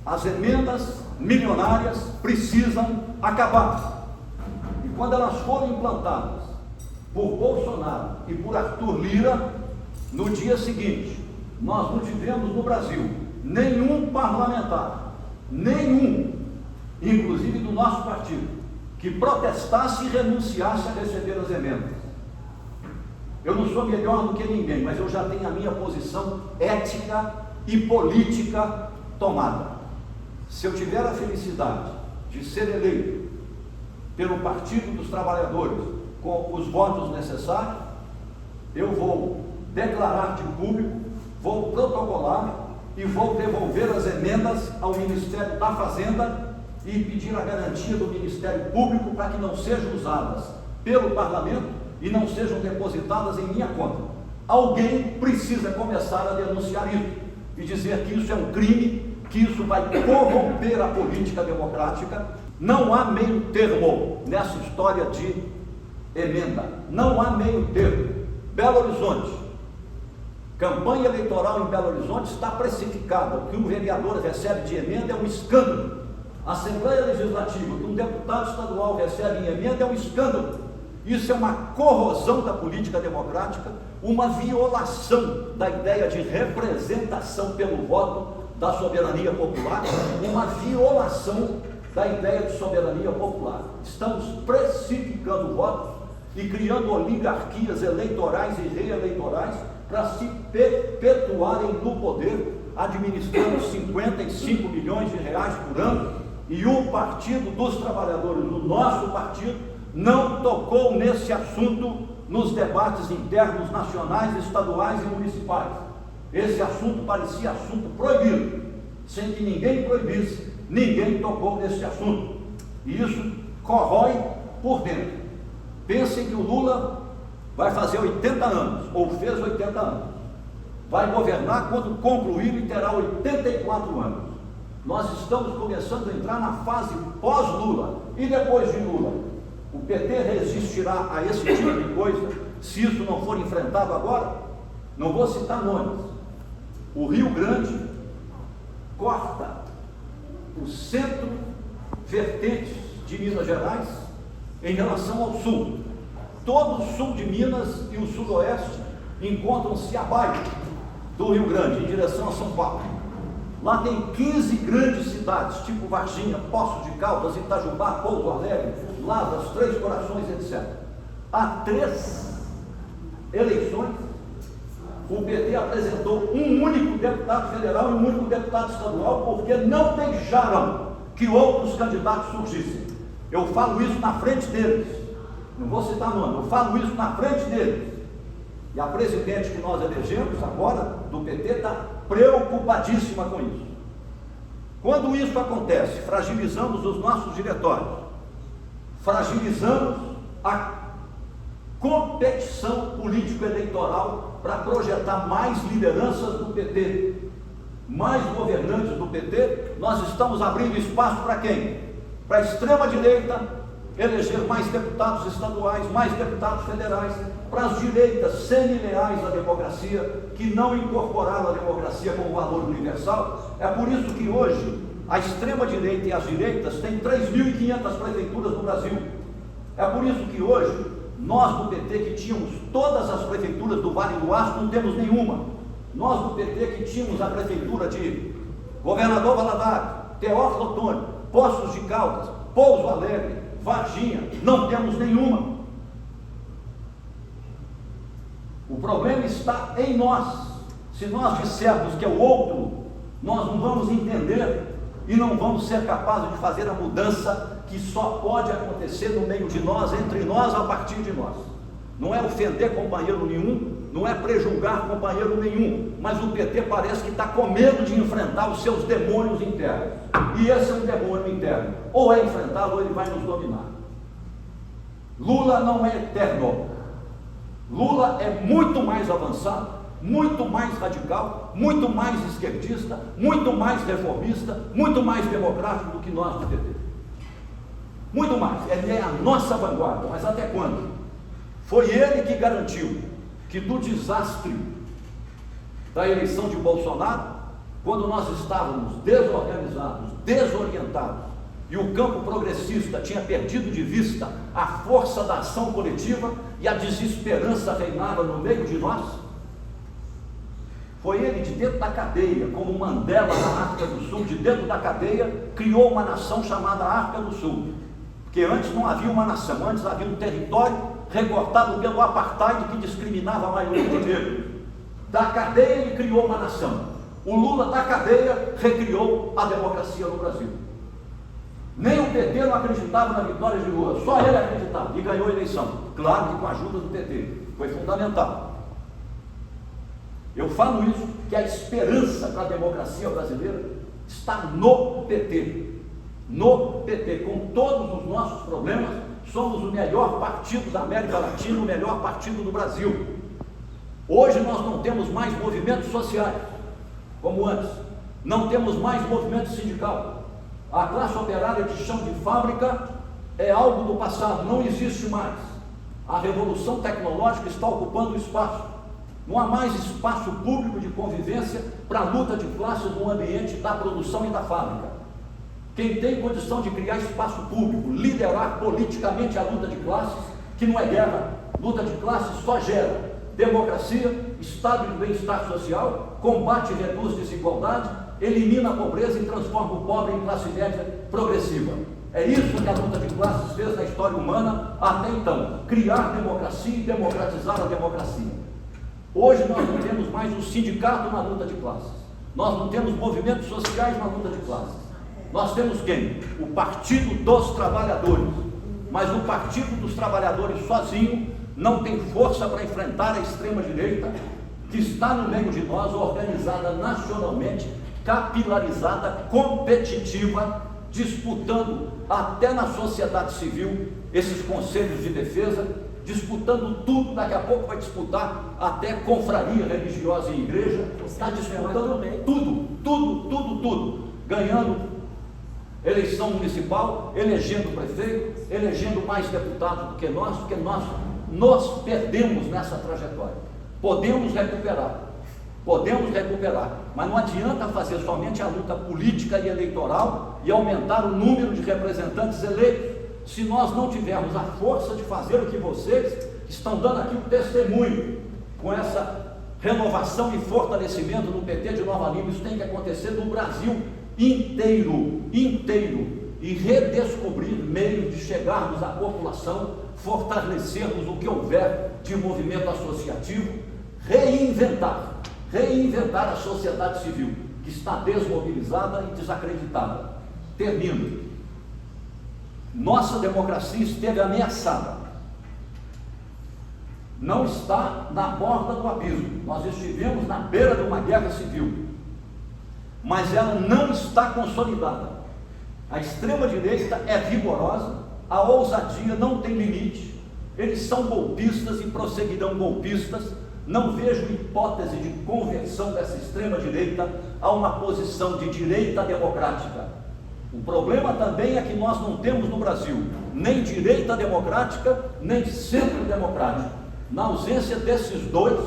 As emendas milionárias precisam acabar. E quando elas forem implantadas por Bolsonaro e por Arthur Lira, no dia seguinte, nós não tivemos no Brasil nenhum parlamentar, nenhum, inclusive do nosso partido, que protestasse e renunciasse a receber as emendas. Eu não sou melhor do que ninguém, mas eu já tenho a minha posição ética e política tomada. Se eu tiver a felicidade de ser eleito pelo Partido dos Trabalhadores com os votos necessários, eu vou declarar de público, vou protocolar e vou devolver as emendas ao Ministério da Fazenda e pedir a garantia do Ministério Público para que não sejam usadas pelo Parlamento e não sejam depositadas em minha conta. Alguém precisa começar a denunciar isso e dizer que isso é um crime, que isso vai corromper a política democrática. Não há meio termo nessa história de emenda. Não há meio termo. Belo Horizonte. Campanha eleitoral em Belo Horizonte está precificada. O que um vereador recebe de emenda é um escândalo. A Assembleia Legislativa, que um deputado estadual recebe em emenda, é um escândalo. Isso é uma corrosão da política democrática, uma violação da ideia de representação pelo voto da soberania popular, uma violação da ideia de soberania popular. Estamos precificando votos e criando oligarquias eleitorais e reeleitorais para se perpetuarem no poder, administrando 55 milhões de reais por ano, e o Partido dos Trabalhadores, o nosso partido, não tocou nesse assunto nos debates internos nacionais, estaduais e municipais. Esse assunto parecia assunto proibido, sem que ninguém proibisse, ninguém tocou nesse assunto. E isso corrói por dentro. Pensem que o Lula vai fazer 80 anos, ou fez 80 anos. Vai governar quando concluir e terá 84 anos. Nós estamos começando a entrar na fase pós-Lula. E depois de Lula? O PT resistirá a esse tipo de coisa se isso não for enfrentado agora? Não vou citar nomes. O Rio Grande corta o centro vertente de Minas Gerais em relação ao sul. Todo o sul de Minas e o sudoeste encontram-se abaixo do Rio Grande, em direção a São Paulo. Lá tem 15 grandes cidades, tipo Varginha, Poços de Caldas, Itajubá, Pouso Alegre, Lavras, Três Corações, etc. Há 3 eleições, o PT apresentou um único deputado federal e um único deputado estadual, porque não deixaram que outros candidatos surgissem. Eu falo isso na frente deles, não vou citar nome, eu falo isso na frente deles. E a presidente que nós elegemos agora, do PT, está preocupadíssima com isso. Quando isso acontece, fragilizamos os nossos diretórios, fragilizamos a competição político-eleitoral para projetar mais lideranças do PT, mais governantes do PT. Nós estamos abrindo espaço para quem? Para a extrema-direita eleger mais deputados estaduais, mais deputados federais, para as direitas semi-leais à democracia, que não incorporaram a democracia como valor universal. É por isso que hoje a extrema-direita e as direitas têm 3.500 prefeituras no Brasil. É por isso que hoje nós do PT, que tínhamos todas as prefeituras do Vale do Aço, não temos nenhuma. Nós do PT, que tínhamos a prefeitura de Governador Valadares, Teófilo Otoni, Poços de Caldas, Pouso Alegre, Varginha, não temos nenhuma. O problema está em nós. Se nós dissermos que é o outro, nós não vamos entender e não vamos ser capazes de fazer a mudança que só pode acontecer no meio de nós, entre nós, a partir de nós. Não é ofender companheiro nenhum, não é prejulgar companheiro nenhum, mas o PT parece que está com medo de enfrentar os seus demônios internos. E esse é um demônio interno. Ou é enfrentado ou ele vai nos dominar. Lula não é eterno. Lula é muito mais avançado, muito mais radical, muito mais esquerdista, muito mais reformista, muito mais democrático do que nós do PT. Muito mais. Ele é a nossa vanguarda. Mas até quando? Foi ele que garantiu que do desastre da eleição de Bolsonaro, quando nós estávamos desorganizados, desorientados, e o campo progressista tinha perdido de vista a força da ação coletiva e a desesperança reinava no meio de nós, foi ele de dentro da cadeia, como Mandela na África do Sul, de dentro da cadeia, criou uma nação chamada África do Sul, porque antes não havia uma nação, antes havia um território recortado pelo apartheid que discriminava a maioria dos negros. Da cadeia ele criou uma nação. O Lula da cadeia recriou a democracia no Brasil. Nem o PT não acreditava na vitória de Lula, só ele acreditava e ganhou a eleição. Claro que com a ajuda do PT, foi fundamental. Eu falo isso, que a esperança para a democracia brasileira está no PT. No PT, com todos os nossos problemas, somos o melhor partido da América Latina, o melhor partido do Brasil. Hoje nós não temos mais movimentos sociais, como antes. Não temos mais movimento sindical. A classe operária de chão de fábrica é algo do passado, não existe mais. A revolução tecnológica está ocupando o espaço. Não há mais espaço público de convivência para a luta de classes no ambiente da produção e da fábrica. Quem tem condição de criar espaço público, liderar politicamente a luta de classes, que não é guerra, luta de classes só gera democracia, estado de bem-estar social, combate e reduz desigualdade, elimina a pobreza e transforma o pobre em classe média progressiva. É isso que a luta de classes fez na história humana até então, criar democracia e democratizar a democracia. Hoje nós não temos mais um sindicato na luta de classes, nós não temos movimentos sociais na luta de classes. Nós temos quem? O Partido dos Trabalhadores, mas o Partido dos Trabalhadores sozinho não tem força para enfrentar a extrema-direita que está no meio de nós, organizada nacionalmente, capilarizada, competitiva, disputando até na sociedade civil esses conselhos de defesa, disputando tudo, daqui a pouco vai disputar até confraria religiosa e igreja, está disputando tudo, ganhando eleição municipal, elegendo prefeito, elegendo mais deputados do que nós, porque nós nos perdemos nessa trajetória. Podemos recuperar, mas não adianta fazer somente a luta política e eleitoral e aumentar o número de representantes eleitos, se nós não tivermos a força de fazer o que vocês estão dando aqui o testemunho, com essa renovação e fortalecimento do PT de Nova Lima. Isso tem que acontecer no Brasil inteiro, e redescobrir meios de chegarmos à população, fortalecermos o que houver de movimento associativo, reinventar a sociedade civil, que está desmobilizada e desacreditada. Termino. Nossa democracia esteve ameaçada. Não está na borda do abismo. Nós estivemos na beira de uma guerra civil, mas ela não está consolidada. A extrema-direita é vigorosa, a ousadia não tem limite, eles são golpistas e prosseguirão golpistas. Não vejo hipótese de conversão dessa extrema-direita a uma posição de direita democrática. O problema também é que nós não temos no Brasil nem direita democrática, nem centro democrático. Na ausência desses dois,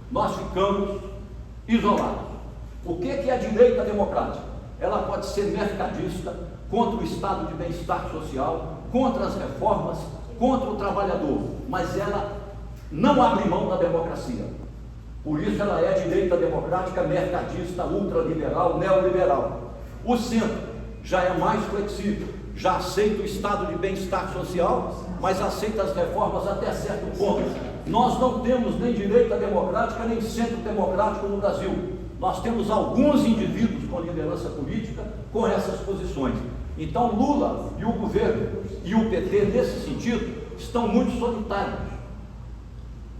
nós ficamos isolados. O que é a direita democrática? Ela pode ser mercadista, contra o estado de bem-estar social, contra as reformas, contra o trabalhador, mas ela não abre mão da democracia. Por isso ela é direita democrática, mercadista, ultraliberal, neoliberal. O centro já é mais flexível, já aceita o estado de bem-estar social, mas aceita as reformas até certo ponto. Nós não temos nem direita democrática, nem centro democrático no Brasil. Nós temos alguns indivíduos com liderança política com essas posições. Então Lula e o governo e o PT, nesse sentido, estão muito solitários.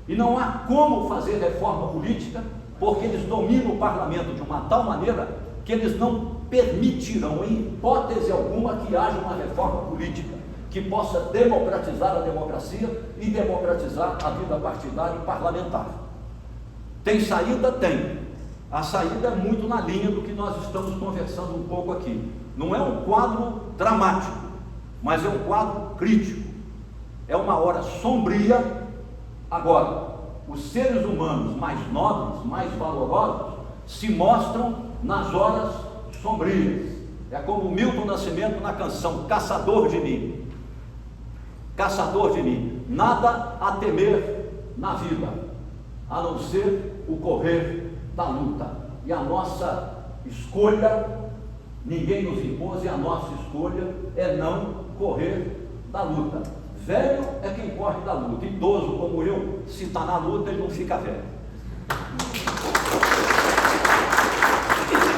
E não há como fazer reforma política, porque eles dominam o parlamento de uma tal maneira que eles não permitirão, em hipótese alguma, que haja uma reforma política que possa democratizar a democracia e democratizar a vida partidária e parlamentar. Tem saída? Tem. A saída é muito na linha do que nós estamos conversando um pouco aqui. Não é um quadro dramático, mas é um quadro crítico. É uma hora sombria. Agora, os seres humanos mais nobres, mais valorosos, se mostram nas horas sombrias. É como Milton Nascimento na canção Caçador de Mim. Caçador de mim. Nada a temer na vida, a não ser o correr da luta. E a nossa escolha, ninguém nos impôs, e a nossa escolha é não correr da luta. Velho é quem corre da luta. Idoso como eu, se está na luta, ele não fica velho.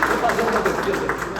Vou fazer uma defesa aqui.